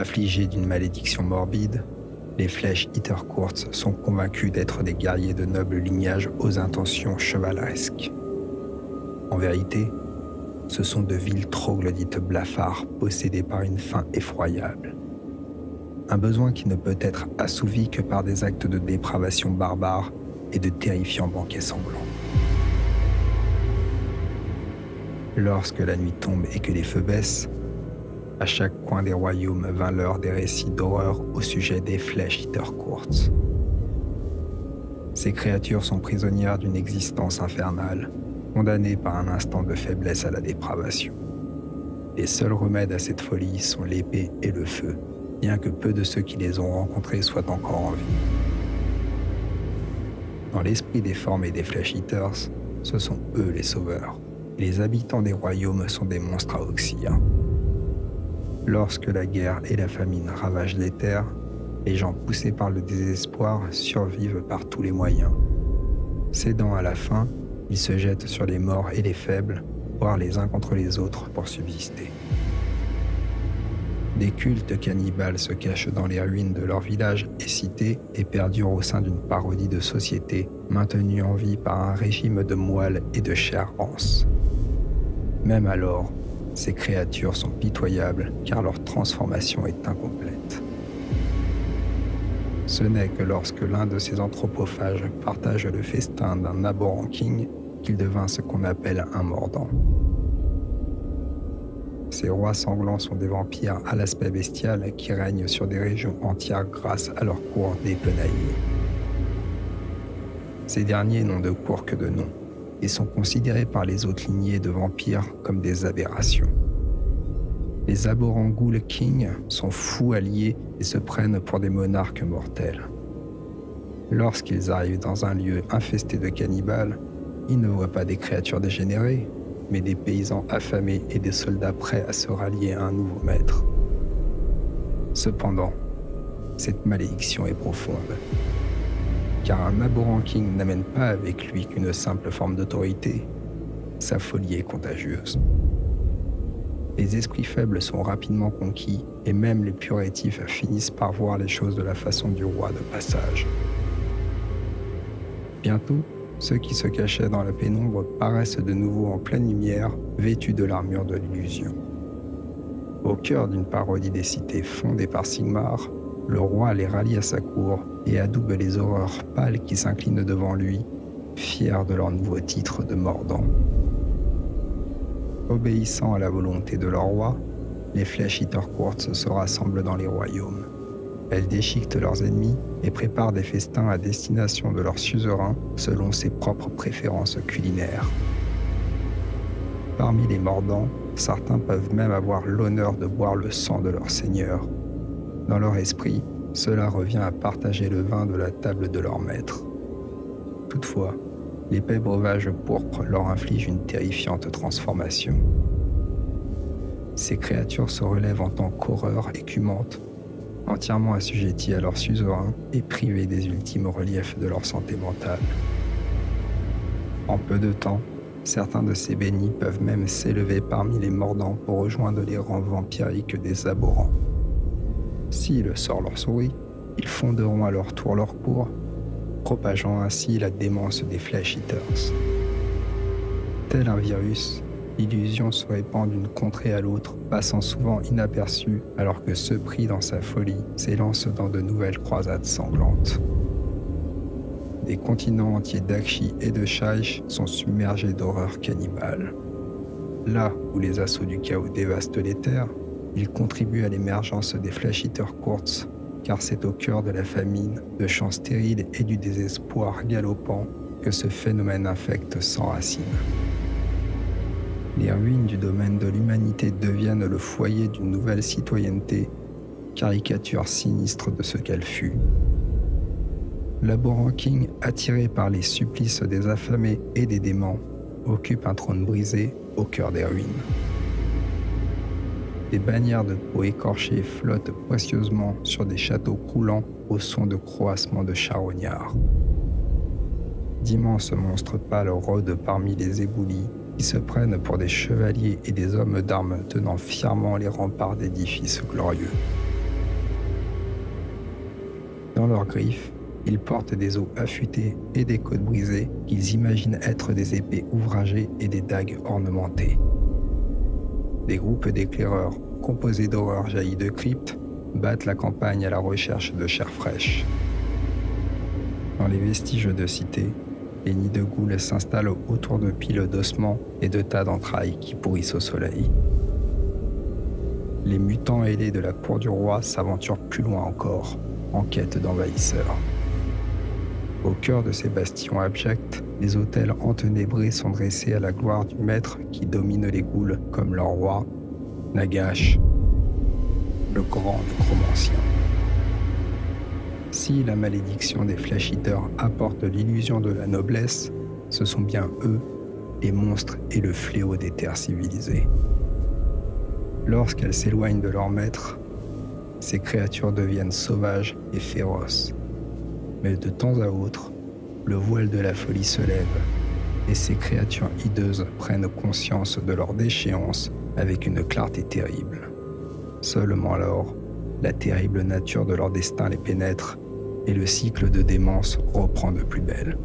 Affligés d'une malédiction morbide, les Flesh Eater Courts sont convaincus d'être des guerriers de noble lignage aux intentions chevaleresques. En vérité, ce sont de vils troglodytes blafards possédés par une faim effroyable. Un besoin qui ne peut être assouvi que par des actes de dépravation barbare et de terrifiants banquets sanglants. Lorsque la nuit tombe et que les feux baissent, à chaque coin des royaumes vint l'heure des récits d'horreur au sujet des Flesh Eater Courts. Ces créatures sont prisonnières d'une existence infernale, condamnées par un instant de faiblesse à la dépravation. Les seuls remèdes à cette folie sont l'épée et le feu, bien que peu de ceux qui les ont rencontrés soient encore en vie. Dans l'esprit déformé des Flesh Eaters, ce sont eux les sauveurs. Les habitants des royaumes sont des monstres à oxyre. Lorsque la guerre et la famine ravagent les terres, les gens poussés par le désespoir survivent par tous les moyens. Cédant à la faim, ils se jettent sur les morts et les faibles, voire les uns contre les autres pour subsister. Des cultes cannibales se cachent dans les ruines de leurs villages et cités et perdurent au sein d'une parodie de société maintenue en vie par un régime de moelle et de chair rance. Même alors, ces créatures sont pitoyables car leur transformation est incomplète. Ce n'est que lorsque l'un de ces anthropophages partage le festin d'un Aborant King qu'il devint ce qu'on appelle un mordant. Ces rois sanglants sont des vampires à l'aspect bestial qui règnent sur des régions entières grâce à leur cour dépenaillée. Ces derniers n'ont de cour que de nom et sont considérés par les autres lignées de vampires comme des aberrations. Les Aborant Ghoul King sont fous alliés et se prennent pour des monarques mortels. Lorsqu'ils arrivent dans un lieu infesté de cannibales, ils ne voient pas des créatures dégénérées, mais des paysans affamés et des soldats prêts à se rallier à un nouveau maître. Cependant, cette malédiction est profonde, car un Aborant King n'amène pas avec lui qu'une simple forme d'autorité. Sa folie est contagieuse. Les esprits faibles sont rapidement conquis et même les plus rétifs finissent par voir les choses de la façon du roi de passage. Bientôt, ceux qui se cachaient dans la pénombre paraissent de nouveau en pleine lumière, vêtus de l'armure de l'illusion. Au cœur d'une parodie des cités fondées par Sigmar, le roi les rallie à sa cour et adoube les horreurs pâles qui s'inclinent devant lui, fiers de leur nouveau titre de mordant. Obéissant à la volonté de leur roi, les Flesh Eater Courts se rassemblent dans les royaumes. Elles déchiquetent leurs ennemis et préparent des festins à destination de leur suzerain selon ses propres préférences culinaires. Parmi les mordants, certains peuvent même avoir l'honneur de boire le sang de leur seigneur. Dans leur esprit, cela revient à partager le vin de la table de leur maître. Toutefois, l'épais breuvage pourpre leur inflige une terrifiante transformation. Ces créatures se relèvent en tant qu'horreurs écumantes, entièrement assujetties à leur suzerain et privées des ultimes reliefs de leur santé mentale. En peu de temps, certains de ces bénis peuvent même s'élever parmi les mordants pour rejoindre les rangs vampiriques des Aborants. Si le sort leur sourit, ils fonderont à leur tour leur cour, propageant ainsi la démence des Flesh Eaters. Tel un virus, l'illusion se répand d'une contrée à l'autre, passant souvent inaperçue, alors que ceux pris dans sa folie s'élancent dans de nouvelles croisades sanglantes. Des continents entiers d'Akshi et de Shaish sont submergés d'horreurs cannibales. Là où les assauts du chaos dévastent les terres, ils contribuent à l'émergence des Flesh Eater Courts, car c'est au cœur de la famine, de champs stériles et du désespoir galopant que ce phénomène infect s'enracine. Les ruines du domaine de l'humanité deviennent le foyer d'une nouvelle citoyenneté, caricature sinistre de ce qu'elle fut. L'Aborant King, attiré par les supplices des affamés et des démons, occupe un trône brisé au cœur des ruines. Des bannières de peau écorchée flottent précieusement sur des châteaux croulants au son de croassements de charognards. D'immenses monstres pâles rôdent parmi les éboulis qui se prennent pour des chevaliers et des hommes d'armes tenant fièrement les remparts d'édifices glorieux. Dans leurs griffes, ils portent des os affûtés et des côtes brisées qu'ils imaginent être des épées ouvragées et des dagues ornementées. Des groupes d'éclaireurs, composés d'horreurs jaillies de cryptes, battent la campagne à la recherche de chair fraîche. Dans les vestiges de cités, les nids de goules s'installent autour de piles d'ossements et de tas d'entrailles qui pourrissent au soleil. Les mutants ailés de la cour du roi s'aventurent plus loin encore, en quête d'envahisseurs. Au cœur de ces bastions abjects, les autels enténébrés sont dressés à la gloire du maître qui domine les ghouls comme leur roi, Nagash, le grand nécromancien. Si la malédiction des Flesh-Eaters apporte l'illusion de la noblesse, ce sont bien eux, les monstres et le fléau des terres civilisées. Lorsqu'elles s'éloignent de leur maître, ces créatures deviennent sauvages et féroces. Mais de temps à autre, le voile de la folie se lève et ces créatures hideuses prennent conscience de leur déchéance avec une clarté terrible. Seulement alors, la terrible nature de leur destin les pénètre et le cycle de démence reprend de plus belle.